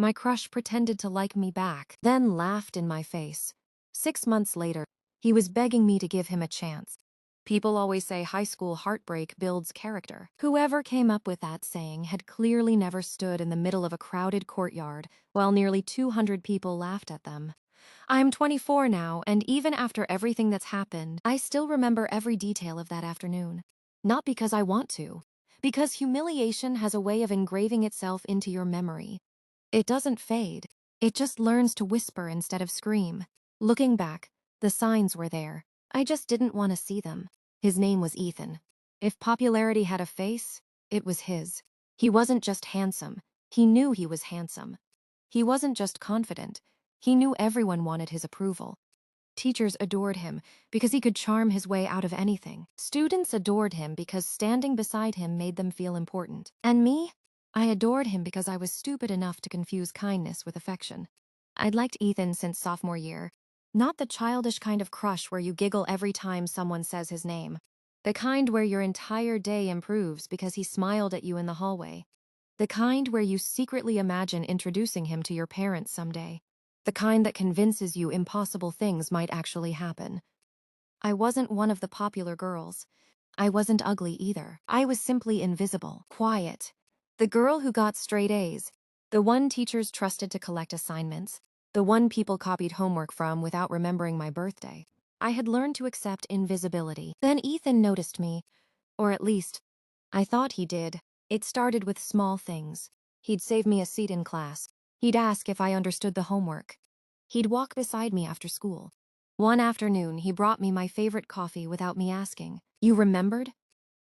My crush pretended to like me back, then laughed in my face. 6 months later, he was begging me to give him a chance. People always say high school heartbreak builds character. Whoever came up with that saying had clearly never stood in the middle of a crowded courtyard while nearly 200 people laughed at them. I'm 24 now, and even after everything that's happened, I still remember every detail of that afternoon. Not because I want to, because humiliation has a way of engraving itself into your memory. It doesn't fade. It just learns to whisper instead of scream. Looking back, the signs were there. I just didn't want to see them. His name was Ethan. If popularity had a face, it was his. He wasn't just handsome. He knew he was handsome. He wasn't just confident. He knew everyone wanted his approval. Teachers adored him because he could charm his way out of anything. Students adored him because standing beside him made them feel important. And me? I adored him because I was stupid enough to confuse kindness with affection. I'd liked Ethan since sophomore year. Not the childish kind of crush where you giggle every time someone says his name. The kind where your entire day improves because he smiled at you in the hallway. The kind where you secretly imagine introducing him to your parents someday. The kind that convinces you impossible things might actually happen. I wasn't one of the popular girls. I wasn't ugly either. I was simply invisible, quiet. The girl who got straight A's. The one teachers trusted to collect assignments. The one people copied homework from without remembering my birthday. I had learned to accept invisibility. Then Ethan noticed me. Or at least, I thought he did. It started with small things. He'd save me a seat in class. He'd ask if I understood the homework. He'd walk beside me after school. One afternoon, he brought me my favorite coffee without me asking. "You remembered?"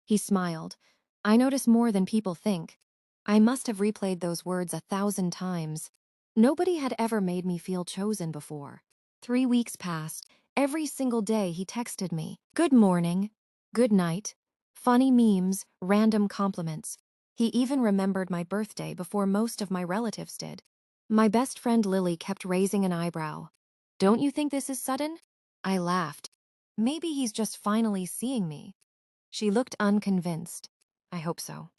He smiled. I notice more than people think. I must have replayed those words 1,000 times. Nobody had ever made me feel chosen before. 3 weeks passed. Every single day he texted me. Good morning. Good night. Funny memes, random compliments. He even remembered my birthday before most of my relatives did. My best friend Lily kept raising an eyebrow. "Don't you think this is sudden?" I laughed. Maybe he's just finally seeing me. She looked unconvinced. I hope so.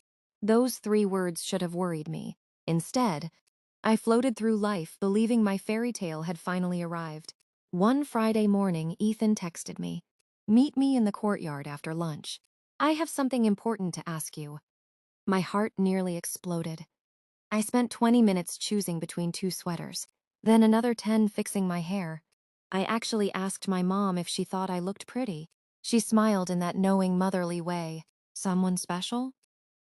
Those 3 words should have worried me. Instead, I floated through life believing my fairy tale had finally arrived. One Friday morning, Ethan texted me. "Meet me in the courtyard after lunch. I have something important to ask you." My heart nearly exploded. I spent 20 minutes choosing between 2 sweaters, then another 10 fixing my hair. I actually asked my mom if she thought I looked pretty. She smiled in that knowing, motherly way. "Someone special?"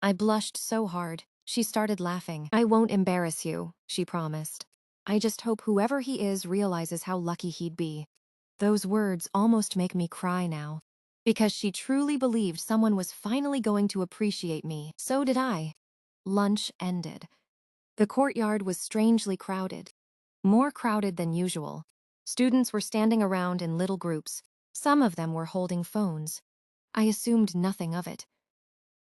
I blushed so hard. She started laughing. "I won't embarrass you," she promised. "I just hope whoever he is realizes how lucky he'd be." Those words almost make me cry now. Because she truly believed someone was finally going to appreciate me. So did I. Lunch ended. The courtyard was strangely crowded. More crowded than usual. Students were standing around in little groups. Some of them were holding phones. I assumed nothing of it.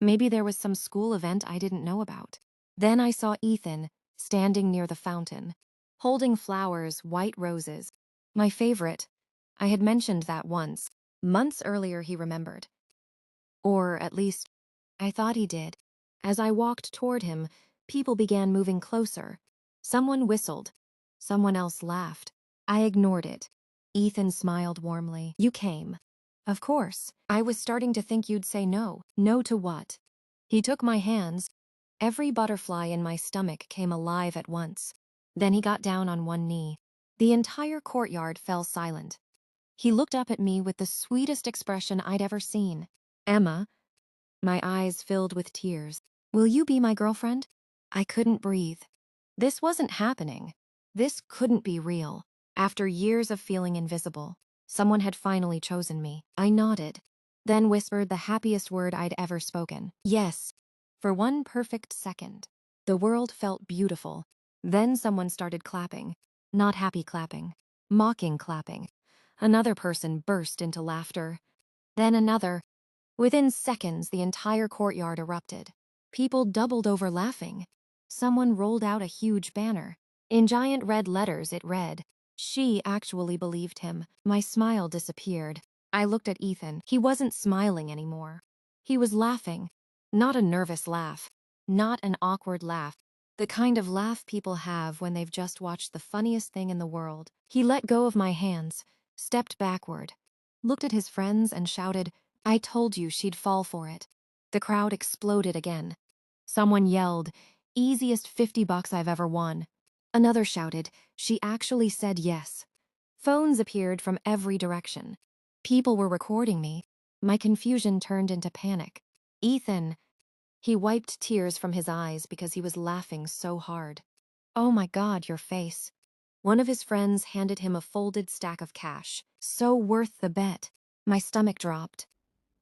Maybe there was some school event I didn't know about. Then I saw Ethan, standing near the fountain, holding flowers, white roses. My favorite. I had mentioned that once. Months earlier he remembered. Or, at least, I thought he did. As I walked toward him, people began moving closer. Someone whistled. Someone else laughed. I ignored it. Ethan smiled warmly. "You came." "Of course. I was starting to think you'd say no." "No to what?" He took my hands. Every butterfly in my stomach came alive at once. Then he got down on one knee. The entire courtyard fell silent. He looked up at me with the sweetest expression I'd ever seen. "Emma." My eyes filled with tears. "Will you be my girlfriend?" I couldn't breathe. This wasn't happening. This couldn't be real. After years of feeling invisible, someone had finally chosen me. I nodded, then whispered the happiest word I'd ever spoken. "Yes." For one perfect second. The world felt beautiful. Then someone started clapping. Not happy clapping. Mocking clapping. Another person burst into laughter. Then another. Within seconds, the entire courtyard erupted. People doubled over laughing. Someone rolled out a huge banner. In giant red letters, it read, "She actually believed him." My smile disappeared. I looked at Ethan. He wasn't smiling anymore. He was laughing. Not a nervous laugh. Not an awkward laugh. The kind of laugh people have when they've just watched the funniest thing in the world. He let go of my hands, stepped backward, looked at his friends and shouted, "I told you she'd fall for it." The crowd exploded again. Someone yelled, "Easiest $50 I've ever won." Another shouted, "She actually said yes." Phones appeared from every direction. People were recording me. My confusion turned into panic. "Ethan." He wiped tears from his eyes because he was laughing so hard. "Oh my God, your face." One of his friends handed him a folded stack of cash. "So worth the bet." My stomach dropped.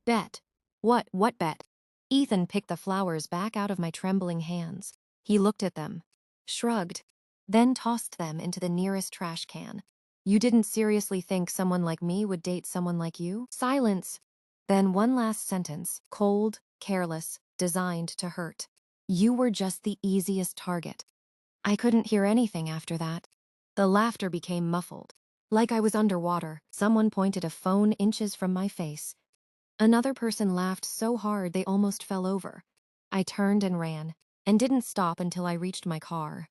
"Bet? What bet?" Ethan picked the flowers back out of my trembling hands. He looked at them, shrugged, then tossed them into the nearest trash can. "You didn't seriously think someone like me would date someone like you?" Silence. Then one last sentence, cold, careless, designed to hurt. "You were just the easiest target." I couldn't hear anything after that. The laughter became muffled. Like I was underwater, someone pointed a phone inches from my face. Another person laughed so hard they almost fell over. I turned and ran, and didn't stop until I reached my car.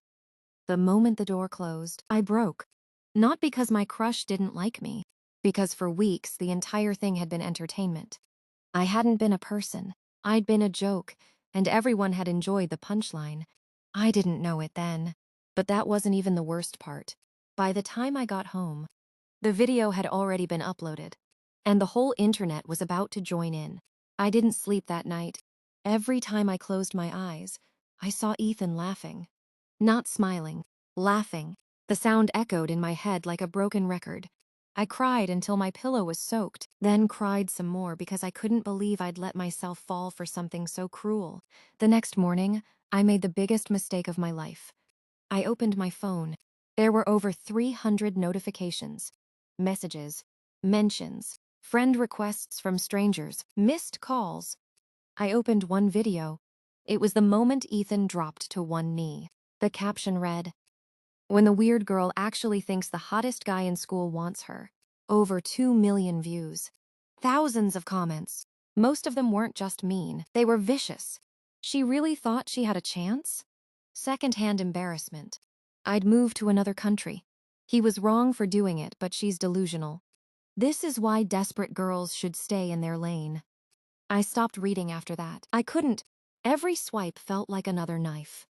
The moment the door closed, I broke. Not because my crush didn't like me, because for weeks the entire thing had been entertainment. I hadn't been a person. I'd been a joke, and everyone had enjoyed the punchline. I didn't know it then. But that wasn't even the worst part. By the time I got home, the video had already been uploaded, and the whole internet was about to join in. I didn't sleep that night. Every time I closed my eyes, I saw Ethan laughing. Not smiling, laughing. The sound echoed in my head like a broken record. I cried until my pillow was soaked, then cried some more because I couldn't believe I'd let myself fall for something so cruel. The next morning, I made the biggest mistake of my life. I opened my phone. There were over 300 notifications, messages, mentions, friend requests from strangers, missed calls. I opened one video. It was the moment Ethan dropped to one knee. The caption read, "When the weird girl actually thinks the hottest guy in school wants her." Over 2 million views. Thousands of comments. Most of them weren't just mean, they were vicious. She really thought she had a chance? Secondhand embarrassment. I'd moved to another country. He was wrong for doing it, but she's delusional. This is why desperate girls should stay in their lane. I stopped reading after that. I couldn't. Every swipe felt like another knife.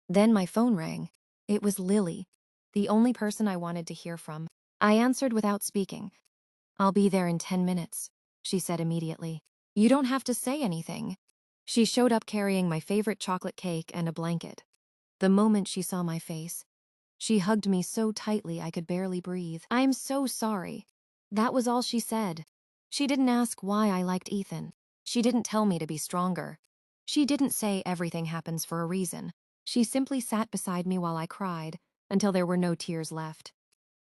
Then my phone rang. It was Lily, the only person I wanted to hear from. I answered without speaking. "I'll be there in 10 minutes, she said immediately. "You don't have to say anything." She showed up carrying my favorite chocolate cake and a blanket. The moment she saw my face, she hugged me so tightly I could barely breathe. "I'm so sorry." That was all she said. She didn't ask why I liked Ethan. She didn't tell me to be stronger. She didn't say everything happens for a reason. She simply sat beside me while I cried, until there were no tears left.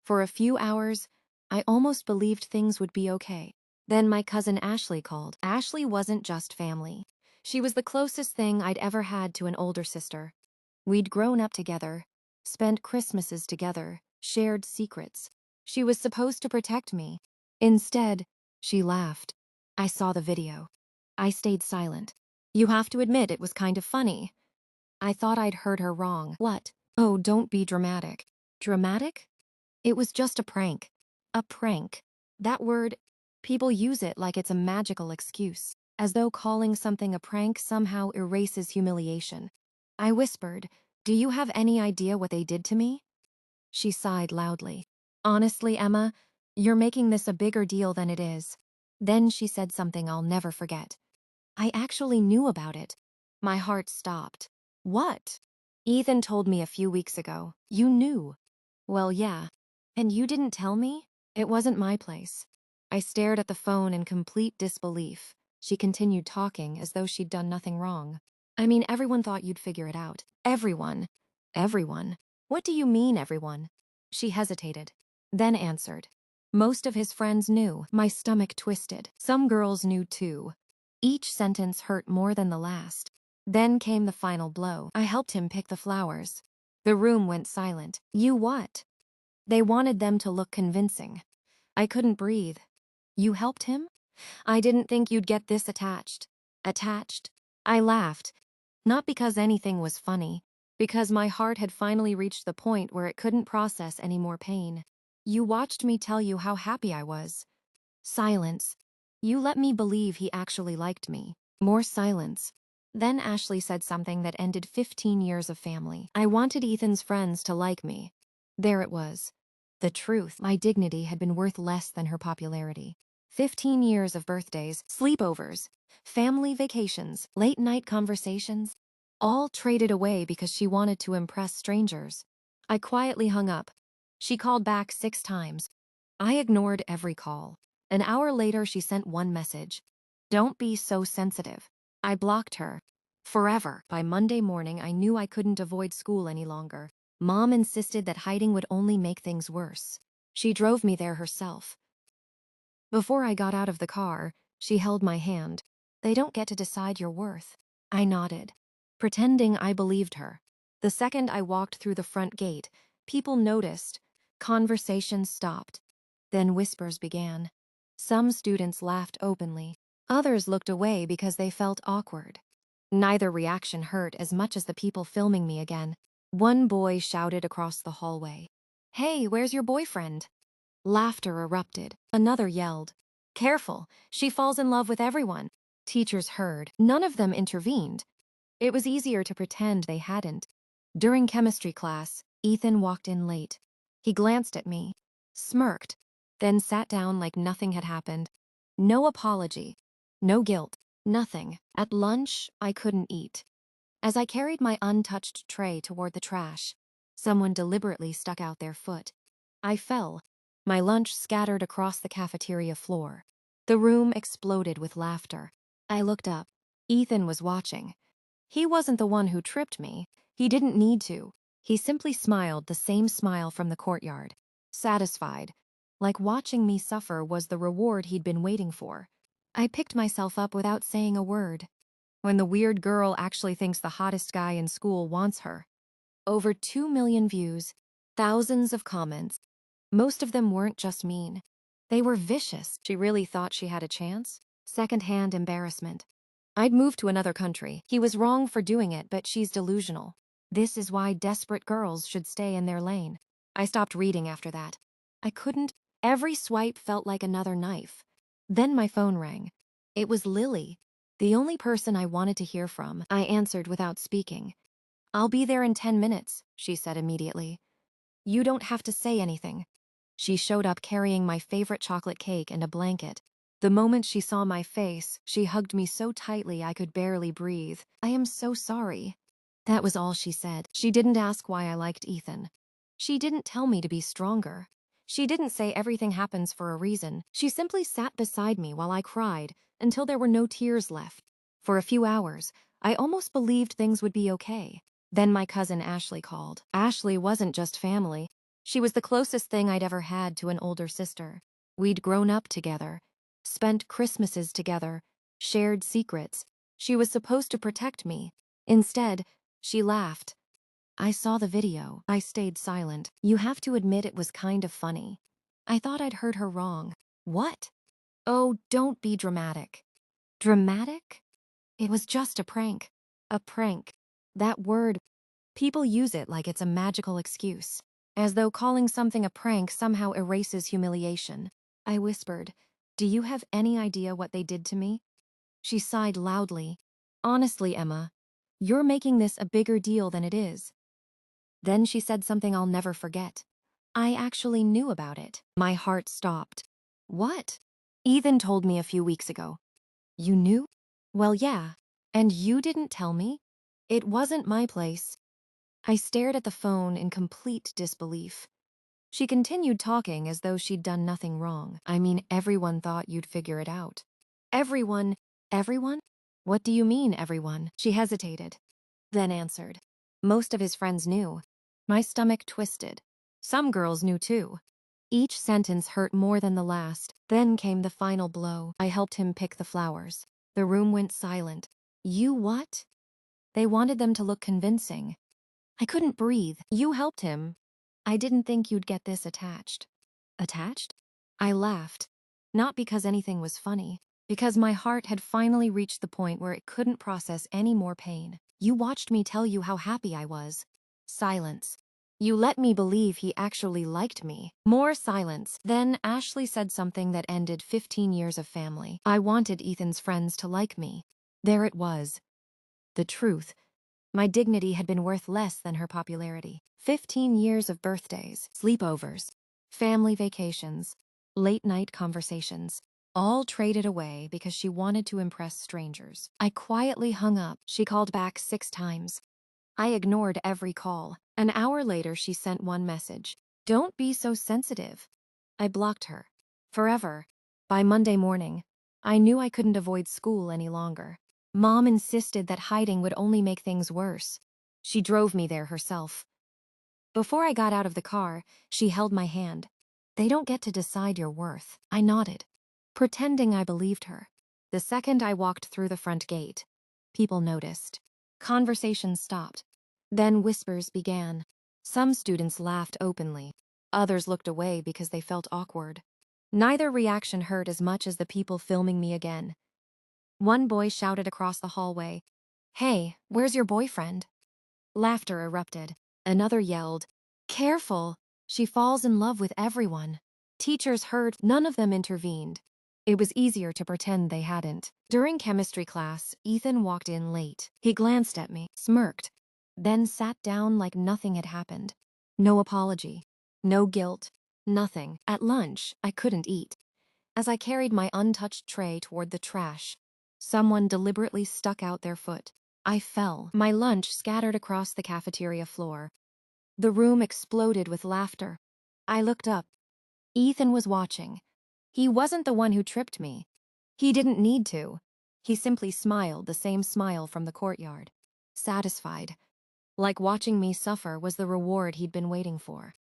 For a few hours, I almost believed things would be okay. Then my cousin Ashley called. Ashley wasn't just family. She was the closest thing I'd ever had to an older sister. We'd grown up together, spent Christmases together, shared secrets. She was supposed to protect me. Instead, she laughed. I saw the video. I stayed silent. "You have to admit it was kind of funny." I thought I'd heard her wrong. "What?" "Oh, don't be dramatic." Dramatic? It was just a prank. A prank. That word, people use it like it's a magical excuse, as though calling something a prank somehow erases humiliation. I whispered, "Do you have any idea what they did to me?" She sighed loudly. "Honestly, Emma, you're making this a bigger deal than it is." Then she said something I'll never forget. "I actually knew about it." My heart stopped. "What?" "Ethan told me a few weeks ago. You knew." "Well, yeah. And you didn't tell me?" "It wasn't my place." I stared at the phone in complete disbelief. She continued talking as though she'd done nothing wrong. "I mean, everyone thought you'd figure it out. Everyone." "Everyone? What do you mean, everyone?" She hesitated, then answered. "Most of his friends knew." My stomach twisted. Some girls knew too. Each sentence hurt more than the last. Then came the final blow. I helped him pick the flowers. The room went silent. "You what?" They wanted them to look convincing. I couldn't breathe. "You helped him? I didn't think you'd get this attached." Attached? I laughed. Not because anything was funny, Because my heart had finally reached the point where it couldn't process any more pain. You watched me tell you how happy I was. Silence. You let me believe he actually liked me. More silence. Then Ashley said something that ended 15 years of family. I wanted Ethan's friends to like me. There it was. The truth. My dignity had been worth less than her popularity. 15 years of birthdays, sleepovers, family vacations, late-night conversations, all traded away because she wanted to impress strangers. I quietly hung up. She called back 6 times. I ignored every call. An hour later, she sent one message. Don't be so sensitive. I blocked her. Forever. By Monday morning, I knew I couldn't avoid school any longer. Mom insisted that hiding would only make things worse. She drove me there herself. Before I got out of the car, she held my hand. They don't get to decide your worth. I nodded, pretending I believed her. The second I walked through the front gate, people noticed. Conversations stopped. Then whispers began. Some students laughed openly. Others looked away because they felt awkward. Neither reaction hurt as much as the people filming me again. One boy shouted across the hallway, "Hey, where's your boyfriend?" Laughter erupted. Another yelled, "Careful, she falls in love with everyone." Teachers heard. None of them intervened. It was easier to pretend they hadn't. During chemistry class, Ethan walked in late. He glanced at me, smirked, then sat down like nothing had happened. No apology, no guilt, nothing. At lunch, I couldn't eat. As I carried my untouched tray toward the trash, someone deliberately stuck out their foot. I fell. My lunch scattered across the cafeteria floor. The room exploded with laughter. I looked up. Ethan was watching. He wasn't the one who tripped me. He didn't need to. He simply smiled, the same smile from the courtyard. Satisfied. Like watching me suffer was the reward he'd been waiting for. I picked myself up without saying a word. When the weird girl actually thinks the hottest guy in school wants her. Over 2 million views, thousands of comments. Most of them weren't just mean. They were vicious. She really thought she had a chance? Secondhand embarrassment. I'd moved to another country. He was wrong for doing it, but she's delusional. This is why desperate girls should stay in their lane. I stopped reading after that. I couldn't. Every swipe felt like another knife. Then my phone rang. It was Lily, the only person I wanted to hear from. I answered without speaking. "I'll be there in 10 minutes, she said immediately. "You don't have to say anything." She showed up carrying my favorite chocolate cake and a blanket. The moment she saw my face, she hugged me so tightly I could barely breathe. "I am so sorry." That was all she said. She didn't ask why I liked Ethan. She didn't tell me to be stronger. She didn't say everything happens for a reason. She simply sat beside me while I cried until there were no tears left. For a few hours, I almost believed things would be okay. Then my cousin Ashley called. Ashley wasn't just family. She was the closest thing I'd ever had to an older sister. We'd grown up together, spent Christmases together, shared secrets. She was supposed to protect me. Instead, she laughed. I saw the video. I stayed silent. You have to admit it was kind of funny. I thought I'd heard her wrong. What? Oh, don't be dramatic. Dramatic? It was just a prank. A prank. That word, people use it like it's a magical excuse, as though calling something a prank somehow erases humiliation. I whispered, "Do you have any idea what they did to me?" She sighed loudly. "Honestly, Emma, you're making this a bigger deal than it is." Then she said something I'll never forget. "I actually knew about it." My heart stopped. "What?" "Ethan told me a few weeks ago." "You knew?" "Well, yeah. And you didn't tell me?" "It wasn't my place." I stared at the phone in complete disbelief. She continued talking as though she'd done nothing wrong. "I mean, everyone thought you'd figure it out." "Everyone? Everyone? What do you mean, everyone?" She hesitated, then answered. "Most of his friends knew." My stomach twisted. Some girls knew too. Each sentence hurt more than the last. Then came the final blow. I helped him pick the flowers. The room went silent. "You what?" They wanted them to look convincing. I couldn't breathe. "You helped him. I didn't think you'd get this attached." Attached? I laughed. Not because anything was funny. Because my heart had finally reached the point where it couldn't process any more pain. You watched me tell you how happy I was. Silence. You let me believe he actually liked me. More silence. Then Ashley said something that ended 15 years of family. I wanted Ethan's friends to like me. There it was. The truth. My dignity had been worth less than her popularity. 15 years of birthdays, sleepovers, family vacations, late-night conversations, all traded away because she wanted to impress strangers. I quietly hung up. She called back 6 times. I ignored every call. An hour later, she sent one message. Don't be so sensitive. I blocked her. Forever. By Monday morning, I knew I couldn't avoid school any longer. Mom insisted that hiding would only make things worse. She drove me there herself. Before I got out of the car, she held my hand. They don't get to decide your worth. I nodded, pretending I believed her. The second I walked through the front gate, people noticed. Conversations stopped. Then whispers began. Some students laughed openly. Others looked away because they felt awkward. Neither reaction hurt as much as the people filming me again. One boy shouted across the hallway, "Hey, where's your boyfriend?" Laughter erupted. Another yelled, "Careful! She falls in love with everyone." Teachers heard, none of them intervened. It was easier to pretend they hadn't. During chemistry class, Ethan walked in late. He glanced at me, smirked, then sat down like nothing had happened. No apology, no guilt, nothing. At lunch, I couldn't eat. As I carried my untouched tray toward the trash, someone deliberately stuck out their foot. I fell. My lunch scattered across the cafeteria floor. The room exploded with laughter. I looked up. Ethan was watching. He wasn't the one who tripped me. He didn't need to. He simply smiled, the same smile from the courtyard. Satisfied. Like watching me suffer was the reward he'd been waiting for.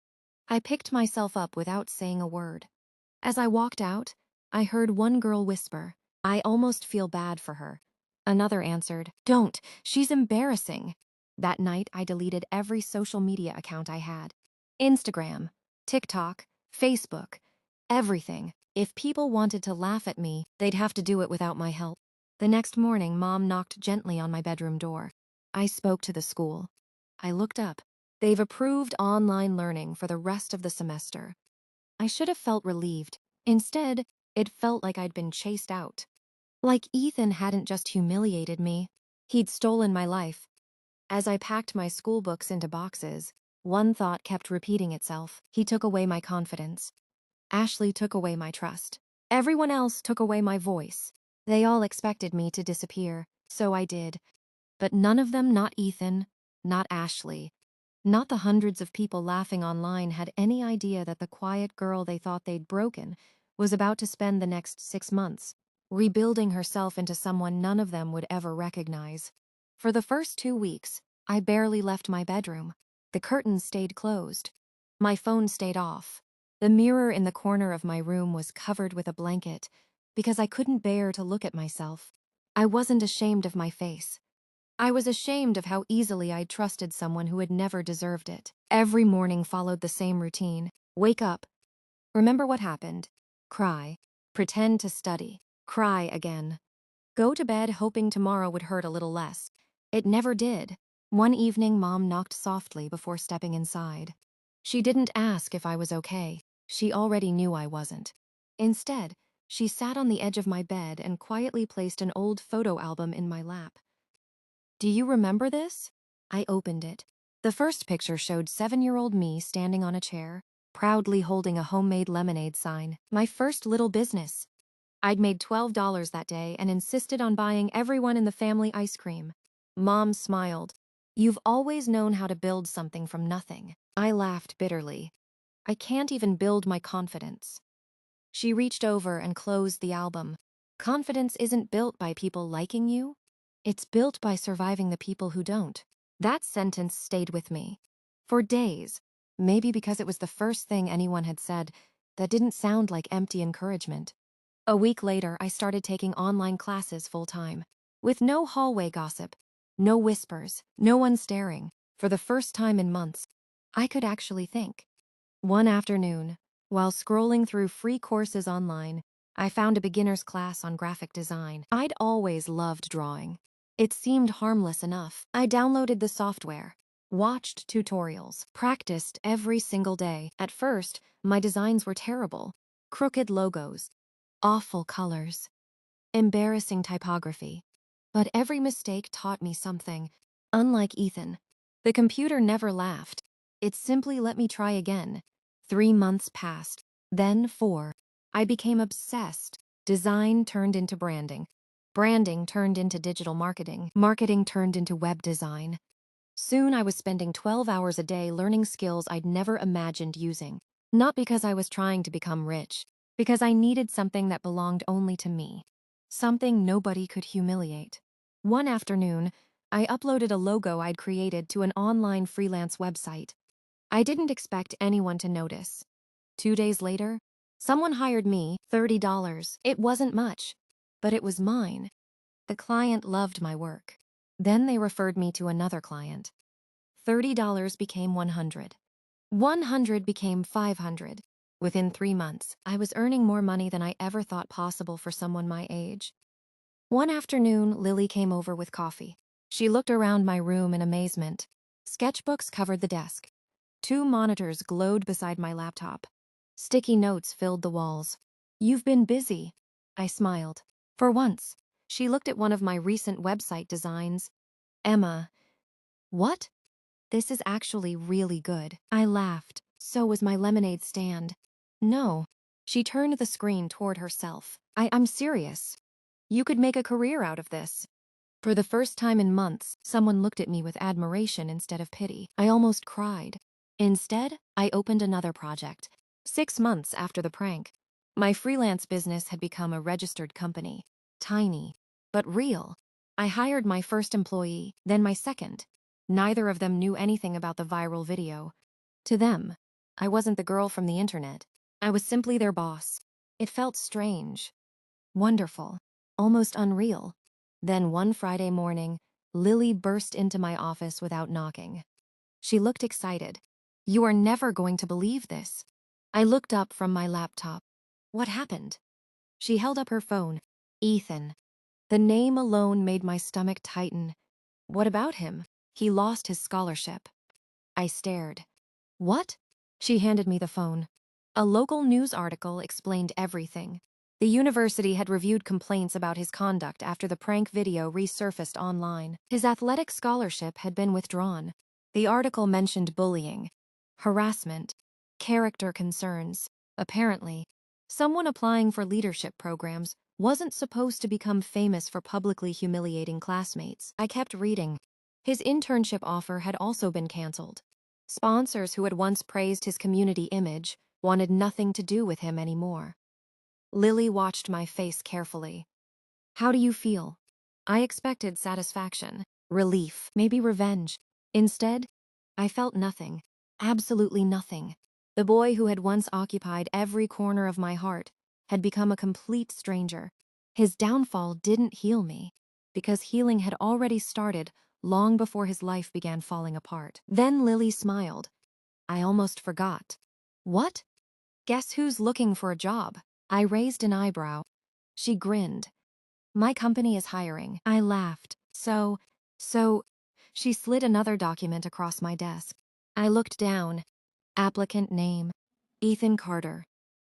I picked myself up without saying a word. As I walked out, I heard one girl whisper, "I almost feel bad for her." Another answered, "Don't, she's embarrassing." That night, I deleted every social media account I had. Instagram, TikTok, Facebook, everything. If people wanted to laugh at me, they'd have to do it without my help. The next morning, Mom knocked gently on my bedroom door. I spoke to the school. I looked up. They've approved online learning for the rest of the semester. I should have felt relieved. Instead, it felt like I'd been chased out. Like Ethan hadn't just humiliated me, he'd stolen my life. As I packed my school books into boxes, one thought kept repeating itself. He took away my confidence. Ashley took away my trust. Everyone else took away my voice. They all expected me to disappear, so I did. But none of them, not Ethan, not Ashley, not the hundreds of people laughing online, had any idea that the quiet girl they thought they'd broken was about to spend the next 6 months rebuilding herself into someone none of them would ever recognize. For the first 2 weeks, I barely left my bedroom. The curtains stayed closed. My phone stayed off. The mirror in the corner of my room was covered with a blanket because I couldn't bear to look at myself. I wasn't ashamed of my face. I was ashamed of how easily I'd trusted someone who had never deserved it. Every morning followed the same routine. Wake up. Remember what happened. Cry. Pretend to study. Cry again. Go to bed hoping tomorrow would hurt a little less. It never did. One evening, Mom knocked softly before stepping inside. She didn't ask if I was okay. She already knew I wasn't. Instead, she sat on the edge of my bed and quietly placed an old photo album in my lap. "Do you remember this?" I opened it. The first picture showed 7-year-old me standing on a chair, proudly holding a homemade lemonade sign, my first little business. I'd made $12 that day and insisted on buying everyone in the family ice cream. Mom smiled. "You've always known how to build something from nothing." I laughed bitterly. "I can't even build my confidence." She reached over and closed the album. "Confidence isn't built by people liking you. It's built by surviving the people who don't." That sentence stayed with me. For days, maybe because it was the first thing anyone had said that didn't sound like empty encouragement. A week later, I started taking online classes full-time. With no hallway gossip, no whispers, no one staring. For the first time in months, I could actually think. One afternoon, while scrolling through free courses online, I found a beginner's class on graphic design. I'd always loved drawing. It seemed harmless enough. I downloaded the software, watched tutorials, practiced every single day. At first, my designs were terrible. Crooked logos, awful colors, embarrassing typography. But every mistake taught me something. Unlike Ethan, the computer never laughed. It simply let me try again. 3 months passed, then 4. I became obsessed. Design turned into branding. Branding turned into digital marketing. Marketing turned into web design. Soon I was spending 12 hours a day learning skills I'd never imagined using. Not because I was trying to become rich, because I needed something that belonged only to me. Something nobody could humiliate. One afternoon, I uploaded a logo I'd created to an online freelance website. I didn't expect anyone to notice. 2 days later, someone hired me, $30. It wasn't much, but it was mine. The client loved my work. Then they referred me to another client. $30 became 100. 100 became 500. Within 3 months, I was earning more money than I ever thought possible for someone my age. One afternoon, Lily came over with coffee. She looked around my room in amazement. Sketchbooks covered the desk. 2 monitors glowed beside my laptop. Sticky notes filled the walls. "You've been busy." I smiled. For once, she looked at one of my recent website designs. "Emma, what? This is actually really good." I laughed. So was my lemonade stand. "No." She turned the screen toward herself. I'm serious. You could make a career out of this." For the first time in months, someone looked at me with admiration instead of pity. I almost cried. Instead, I opened another project. 6 months after the prank, my freelance business had become a registered company. Tiny, but real. I hired my first employee, then my second. Neither of them knew anything about the viral video. To them, I wasn't the girl from the internet. I was simply their boss. It felt strange, wonderful, almost unreal. Then one Friday morning, Lily burst into my office without knocking. She looked excited. "You are never going to believe this." I looked up from my laptop. "What happened?" She held up her phone. "Ethan." The name alone made my stomach tighten. "What about him?" "He lost his scholarship." I stared. "What?" She handed me the phone. A local news article explained everything. The university had reviewed complaints about his conduct after the prank video resurfaced online. His athletic scholarship had been withdrawn. The article mentioned bullying, harassment, character concerns. Apparently, someone applying for leadership programs wasn't supposed to become famous for publicly humiliating classmates. I kept reading. His internship offer had also been canceled. Sponsors who had once praised his community image wanted nothing to do with him anymore. Lily watched my face carefully. "How do you feel?" I expected satisfaction, relief, maybe revenge. Instead, I felt nothing. Absolutely nothing. The boy who had once occupied every corner of my heart had become a complete stranger. His downfall didn't heal me, because healing had already started long before his life began falling apart. Then Lily smiled. I almost forgot. "What? Guess who's looking for a job?" I raised an eyebrow. She grinned. "My company is hiring." I laughed. So, she slid another document across my desk. I looked down. Applicant name, Ethan Carter.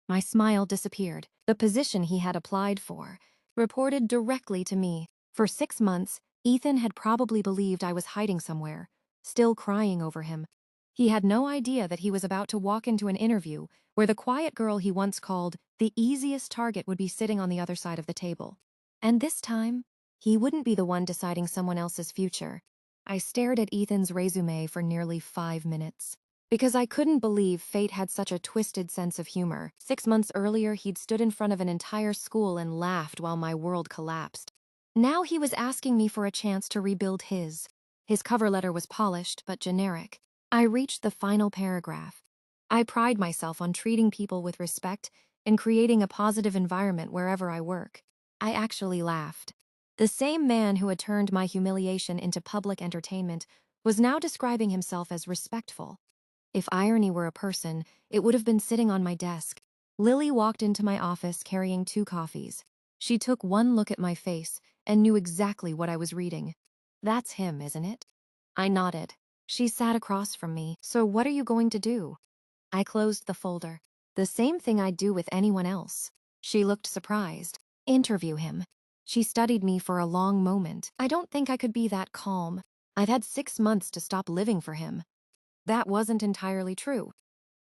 My smile disappeared. The position he had applied for reported directly to me. For 6 months, Ethan had probably believed I was hiding somewhere, still crying over him. He had no idea that he was about to walk into an interview where the quiet girl he once called the easiest target would be sitting on the other side of the table. And this time, he wouldn't be the one deciding someone else's future. I stared at Ethan's resume for nearly 5 minutes. Because I couldn't believe fate had such a twisted sense of humor. 6 months earlier, he'd stood in front of an entire school and laughed while my world collapsed. Now he was asking me for a chance to rebuild his. His cover letter was polished but generic. I reached the final paragraph. I pride myself on treating people with respect and creating a positive environment wherever I work. I actually laughed. The same man who had turned my humiliation into public entertainment was now describing himself as respectful. If irony were a person, it would have been sitting on my desk. Lily walked into my office carrying 2 coffees. She took one look at my face and knew exactly what I was reading. That's him, isn't it? I nodded. She sat across from me. So what are you going to do? I closed the folder. The same thing I'd do with anyone else. She looked surprised. Interview him. She studied me for a long moment. I don't think I could be that calm. I've had 6 months to stop living for him. That wasn't entirely true.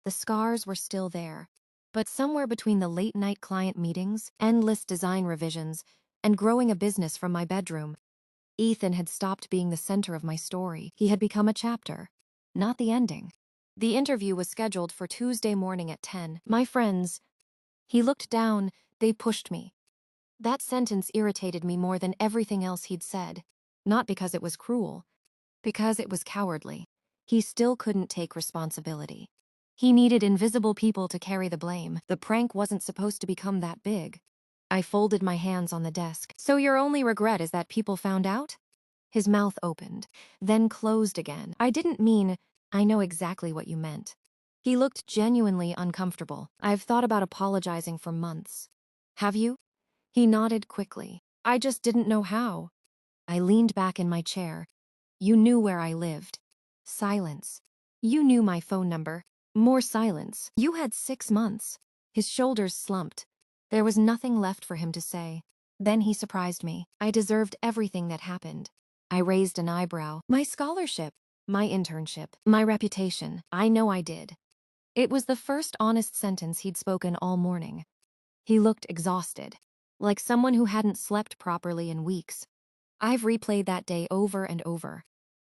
The scars were still there. But somewhere between the late-night client meetings, endless design revisions, and growing a business from my bedroom, Ethan had stopped being the center of my story. He had become a chapter, not the ending. The interview was scheduled for Tuesday morning at 10. My friends. He looked down. They pushed me. That sentence irritated me more than everything else he'd said. Not because it was cruel, because it was cowardly. He still couldn't take responsibility. He needed invisible people to carry the blame. The prank wasn't supposed to become that big. I folded my hands on the desk. So your only regret is that people found out? His mouth opened, then closed again. I didn't mean, I know exactly what you meant. He looked genuinely uncomfortable. I've thought about apologizing for months. Have you? He nodded quickly. I just didn't know how. I leaned back in my chair. You knew where I lived. Silence. You knew my phone number. More silence. You had 6 months. His shoulders slumped. There was nothing left for him to say. Then he surprised me. I deserved everything that happened. I raised an eyebrow. My scholarship, my internship, my reputation. I know I did. It was the first honest sentence he'd spoken all morning. He looked exhausted, like someone who hadn't slept properly in weeks. I've replayed that day over and over.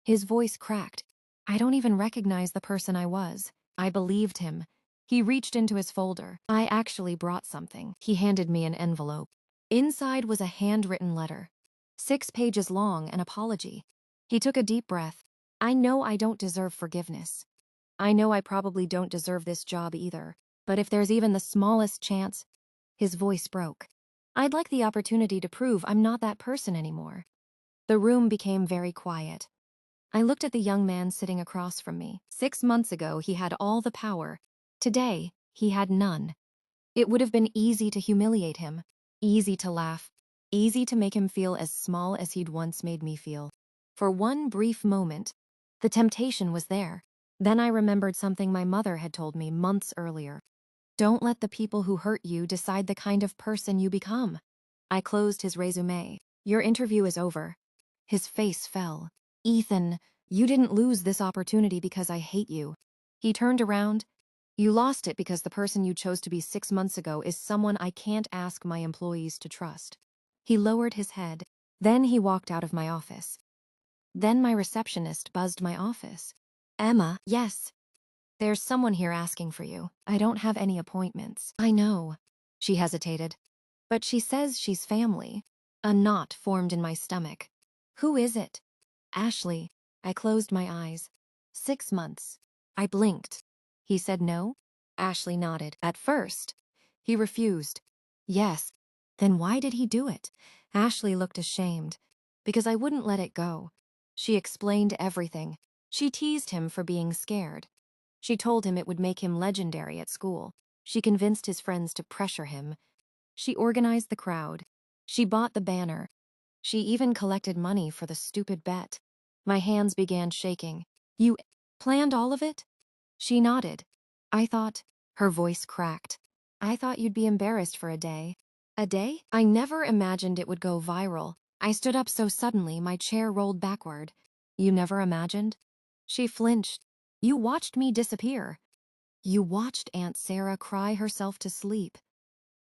His voice cracked. I don't even recognize the person I was. I believed him. He reached into his folder. I actually brought something. He handed me an envelope. Inside was a handwritten letter. 6 pages long, an apology. He took a deep breath. I know I don't deserve forgiveness. I know I probably don't deserve this job either. But if there's even the smallest chance... His voice broke. I'd like the opportunity to prove I'm not that person anymore. The room became very quiet. I looked at the young man sitting across from me. 6 months ago, he had all the power. Today, he had none. It would have been easy to humiliate him, easy to laugh, easy to make him feel as small as he'd once made me feel. For one brief moment, the temptation was there. Then I remembered something my mother had told me months earlier. Don't let the people who hurt you decide the kind of person you become. I closed his resume. Your interview is over. His face fell. Ethan, you didn't lose this opportunity because I hate you. He turned around. You lost it because the person you chose to be 6 months ago is someone I can't ask my employees to trust. He lowered his head. Then he walked out of my office. Then my receptionist buzzed my office. Emma, yes. There's someone here asking for you. I don't have any appointments. I know. She hesitated. But she says she's family. A knot formed in my stomach. Who is it? Ashley. I closed my eyes. 6 months. I blinked. He said no? Ashley nodded. At first. He refused. Yes. Then why did he do it? Ashley looked ashamed. Because I wouldn't let it go. She explained everything. She teased him for being scared. She told him it would make him legendary at school. She convinced his friends to pressure him. She organized the crowd. She bought the banner. She even collected money for the stupid bet. My hands began shaking. You planned all of it? She nodded. I thought, her voice cracked. I thought you'd be embarrassed for a day. A day? I never imagined it would go viral. I stood up so suddenly my chair rolled backward. You never imagined? She flinched. You watched me disappear. You watched Aunt Sarah cry herself to sleep.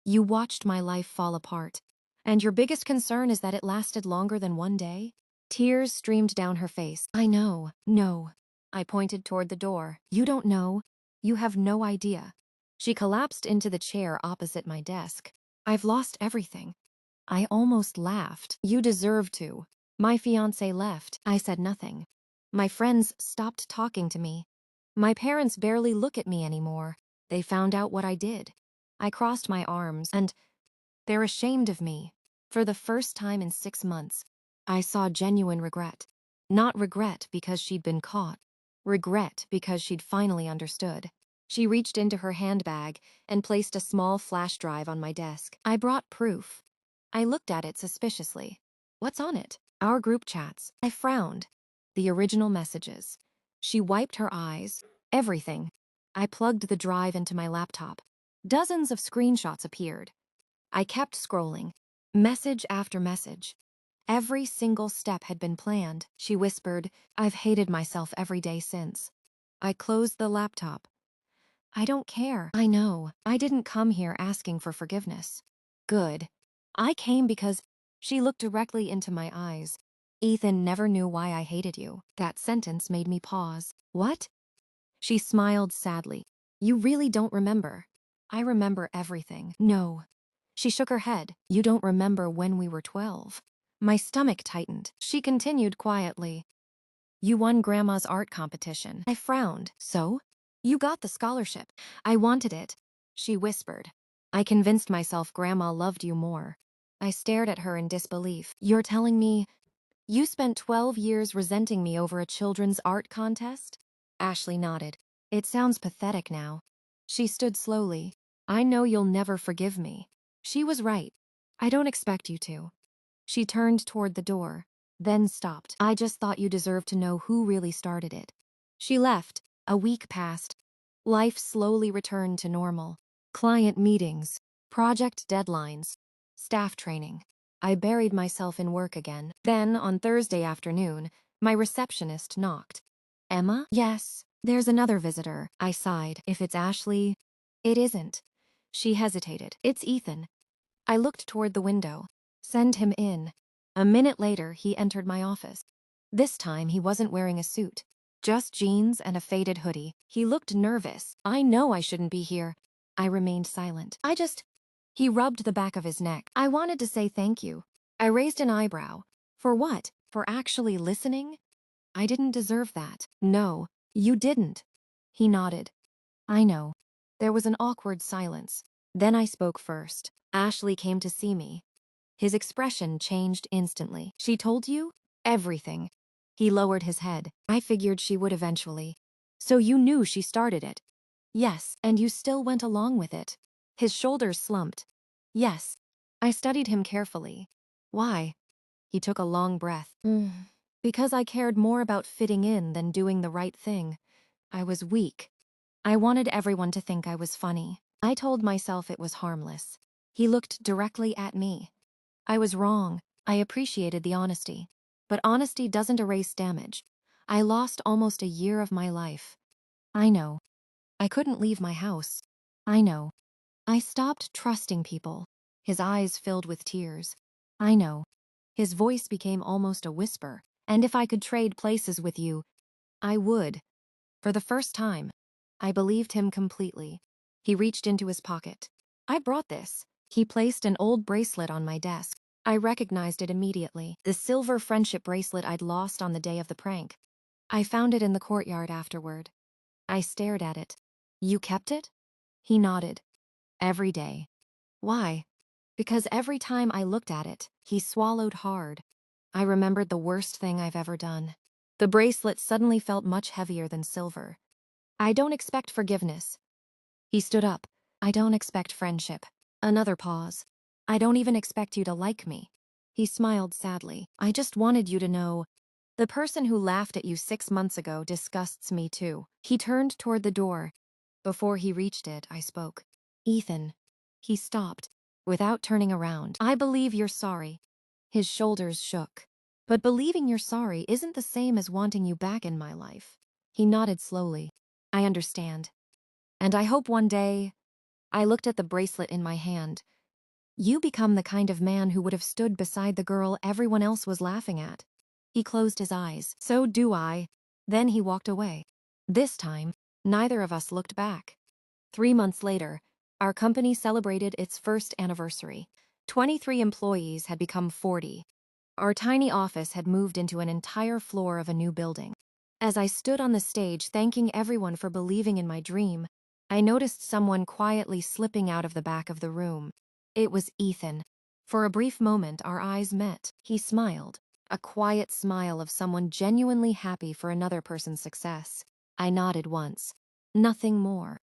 You watched my life fall apart. And your biggest concern is that it lasted longer than one day? Tears streamed down her face. I know. No. I pointed toward the door. You don't know. You have no idea. She collapsed into the chair opposite my desk. I've lost everything. I almost laughed. You deserve to. My fiancé left. I said nothing. My friends stopped talking to me. My parents barely look at me anymore. They found out what I did. I crossed my arms, and they're ashamed of me. For the first time in 6 months, I saw genuine regret. Not regret because she'd been caught. Regret because she'd finally understood. She reached into her handbag and placed a small flash drive on my desk. I brought proof. I looked at it suspiciously. What's on it? Our group chats. I frowned. The original messages. She wiped her eyes. Everything. I plugged the drive into my laptop. Dozens of screenshots appeared. I kept scrolling. Message after message. Every single step had been planned. She whispered, I've hated myself every day since. I closed the laptop. I don't care. I know. I didn't come here asking for forgiveness. Good. I came because she looked directly into my eyes. Ethan never knew why I hated you. That sentence made me pause. What? She smiled sadly. You really don't remember. I remember everything. No. She shook her head. You don't remember when we were 12. My stomach tightened. She continued quietly. You won Grandma's art competition. I frowned. So? You got the scholarship. I wanted it. She whispered. I convinced myself Grandma loved you more. I stared at her in disbelief. You're telling me you spent 12 years resenting me over a children's art contest? Ashley nodded. It sounds pathetic now. She stood slowly. I know you'll never forgive me. She was right. I don't expect you to. She turned toward the door, then stopped. I just thought you deserved to know who really started it. She left. A week passed. Life slowly returned to normal. Client meetings, project deadlines, staff training. I buried myself in work again. Then, on Thursday afternoon, my receptionist knocked. Emma? Yes. There's another visitor. I sighed. If it's Ashley, it isn't. She hesitated. It's Ethan. I looked toward the window. Send him in. A minute later, he entered my office. This time, he wasn't wearing a suit. Just jeans and a faded hoodie. He looked nervous. I know I shouldn't be here. I remained silent. He rubbed the back of his neck. I wanted to say thank you. I raised an eyebrow. For what? For actually listening? I didn't deserve that. No, you didn't. He nodded. I know. There was an awkward silence. Then I spoke first. Ashley came to see me. His expression changed instantly. She told you? Everything. He lowered his head. I figured she would eventually. So you knew she started it? Yes, and you still went along with it. His shoulders slumped. Yes. I studied him carefully. Why? He took a long breath. Because I cared more about fitting in than doing the right thing. I was weak. I wanted everyone to think I was funny. I told myself it was harmless. He looked directly at me. I was wrong. I appreciated the honesty. But honesty doesn't erase damage. I lost almost a year of my life. I know. I couldn't leave my house. I know. I stopped trusting people. His eyes filled with tears. I know. His voice became almost a whisper. And if I could trade places with you, I would. For the first time, I believed him completely. He reached into his pocket. I brought this. He placed an old bracelet on my desk. I recognized it immediately. The silver friendship bracelet I'd lost on the day of the prank. I found it in the courtyard afterward. I stared at it. You kept it? He nodded. Every day. Why? Because every time I looked at it, he swallowed hard. I remembered the worst thing I've ever done. The bracelet suddenly felt much heavier than silver. I don't expect forgiveness. He stood up. I don't expect friendship. Another pause. I don't even expect you to like me. He smiled sadly. I just wanted you to know. The person who laughed at you 6 months ago disgusts me too. He turned toward the door. Before he reached it, I spoke. Ethan. He stopped. Without turning around. I believe you're sorry. His shoulders shook. But believing you're sorry isn't the same as wanting you back in my life. He nodded slowly. I understand. And I hope one day. I looked at the bracelet in my hand. You become the kind of man who would have stood beside the girl everyone else was laughing at. He closed his eyes. So do I. Then he walked away. This time, neither of us looked back. 3 months later, our company celebrated its first anniversary. 23 employees had become 40. Our tiny office had moved into an entire floor of a new building. As I stood on the stage thanking everyone for believing in my dream, I noticed someone quietly slipping out of the back of the room. It was Ethan. For a brief moment, our eyes met. He smiled, a quiet smile of someone genuinely happy for another person's success. I nodded once. Nothing more.